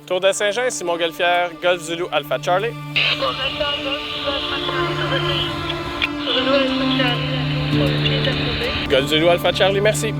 Tour de Saint-Jean, ici Montgolfière, Golf Zulu Alpha Charlie. Golf Zulu Alpha Charlie, merci.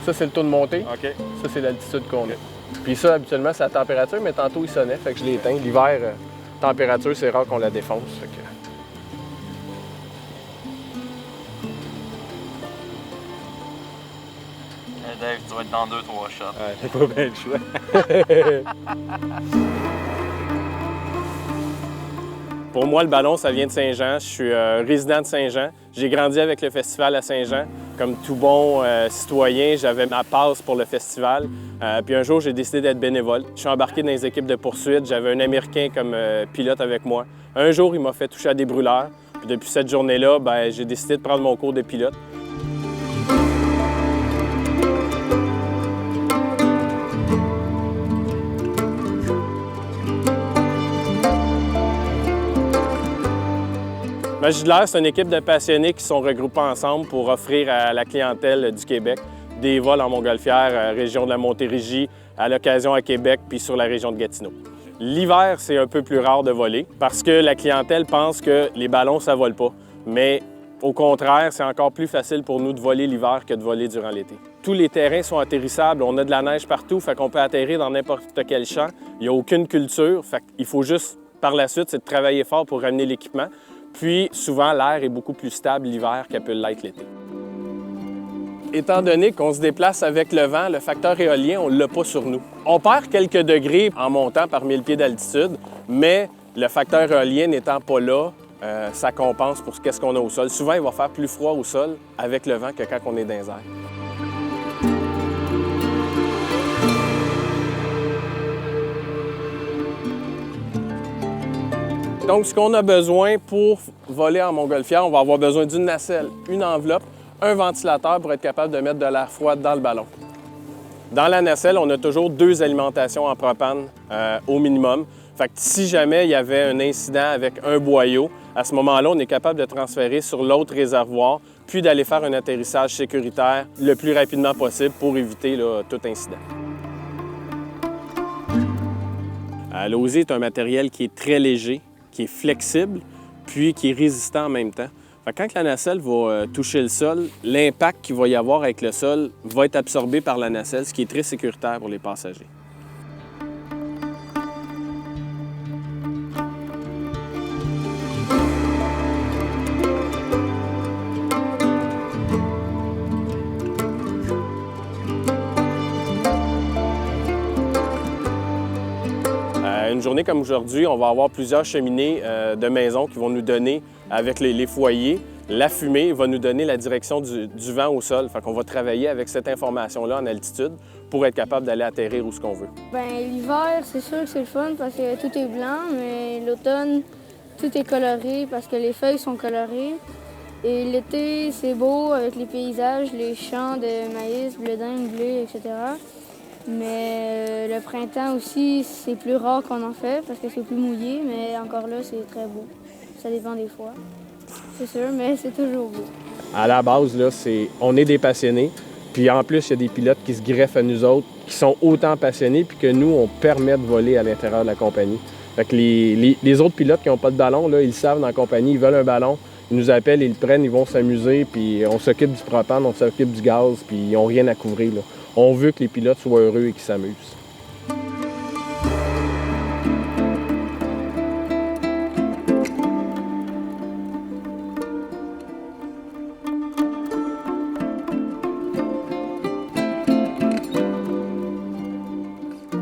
Ça, c'est le taux de montée. OK. Ça, c'est l'altitude qu'on a. Puis ça, habituellement, c'est la température, mais tantôt, il sonnait, fait que je l'ai éteint. L'hiver, température, c'est rare qu'on la défonce. Fait que... Dave, tu vas être dans 2-3 shots. Ouais, j'ai pas bien le choix. Pour moi, le ballon, ça vient de Saint-Jean. Je suis résident de Saint-Jean. J'ai grandi avec le festival à Saint-Jean. Comme tout bon citoyen, j'avais ma passe pour le festival. Puis un jour, j'ai décidé d'être bénévole. Je suis embarqué dans les équipes de poursuite. J'avais un Américain comme pilote avec moi. Un jour, il m'a fait toucher à des brûleurs. Puis depuis cette journée-là, j'ai décidé de prendre mon cours de pilote. Magidelaire, c'est une équipe de passionnés qui sont regroupés ensemble pour offrir à la clientèle du Québec des vols en Montgolfière, région de la Montérégie, à l'occasion à Québec puis sur la région de Gatineau. L'hiver, c'est un peu plus rare de voler parce que la clientèle pense que les ballons, ça vole pas. Mais au contraire, c'est encore plus facile pour nous de voler l'hiver que de voler durant l'été. Tous les terrains sont atterrissables, on a de la neige partout, fait qu'on peut atterrir dans n'importe quel champ. Il n'y a aucune culture, fait qu'il faut juste, par la suite, c'est de travailler fort pour ramener l'équipement. Puis, souvent, l'air est beaucoup plus stable l'hiver qu'elle peut l'être l'été. Étant donné qu'on se déplace avec le vent, le facteur éolien, on ne l'a pas sur nous. On perd quelques degrés en montant par 1000 pieds d'altitude, mais le facteur éolien n'étant pas là, ça compense pour ce qu'on a au sol. Souvent, il va faire plus froid au sol avec le vent que quand on est dans les airs. Donc, ce qu'on a besoin pour voler en Montgolfière, on va avoir besoin d'une nacelle, une enveloppe, un ventilateur pour être capable de mettre de l'air froid dans le ballon. Dans la nacelle, on a toujours 2 alimentations en propane au minimum. Fait que si jamais il y avait un incident avec un boyau, à ce moment-là, on est capable de transférer sur l'autre réservoir, puis d'aller faire un atterrissage sécuritaire le plus rapidement possible pour éviter tout incident. L'osier est un matériel qui est très léger, qui est flexible, puis qui est résistant en même temps. Fait que quand la nacelle va toucher le sol, l'impact qu'il va y avoir avec le sol va être absorbé par la nacelle, ce qui est très sécuritaire pour les passagers. Une journée comme aujourd'hui, on va avoir plusieurs cheminées de maisons qui vont nous donner, avec les foyers, la fumée va nous donner la direction du vent au sol. Fait qu'on va travailler avec cette information-là en altitude pour être capable d'aller atterrir où ce qu'on veut. L'hiver, c'est sûr que c'est le fun parce que tout est blanc, mais l'automne, tout est coloré parce que les feuilles sont colorées. Et l'été, c'est beau avec les paysages, les champs de maïs, blé d'Inde, blé, etc. Mais le printemps aussi, c'est plus rare qu'on en fait parce que c'est plus mouillé, mais encore là, c'est très beau. Ça dépend des fois, c'est sûr, mais c'est toujours beau. À la base, là, on est des passionnés, puis en plus, il y a des pilotes qui se greffent à nous autres, qui sont autant passionnés, puis que nous, on permet de voler à l'intérieur de la compagnie. Fait que les autres pilotes qui n'ont pas de ballon, là, ils savent dans la compagnie, ils veulent un ballon, ils nous appellent, ils le prennent, ils vont s'amuser, puis on s'occupe du propane, on s'occupe du gaz, puis ils n'ont rien à couvrir, là. On veut que les pilotes soient heureux et qu'ils s'amusent.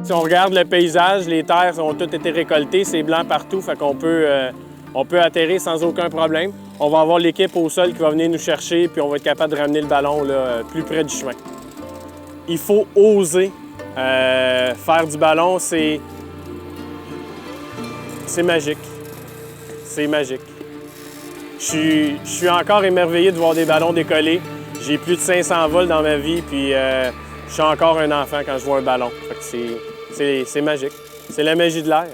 Si on regarde le paysage, les terres ont toutes été récoltées, c'est blanc partout, fait qu'on peut atterrir sans aucun problème. On va avoir l'équipe au sol qui va venir nous chercher, puis on va être capable de ramener le ballon là, plus près du chemin. Il faut oser faire du ballon, c'est magique. C'est magique. Je suis encore émerveillé de voir des ballons décoller. J'ai plus de 500 vols dans ma vie, puis je suis encore un enfant quand je vois un ballon. C'est magique. C'est la magie de l'air.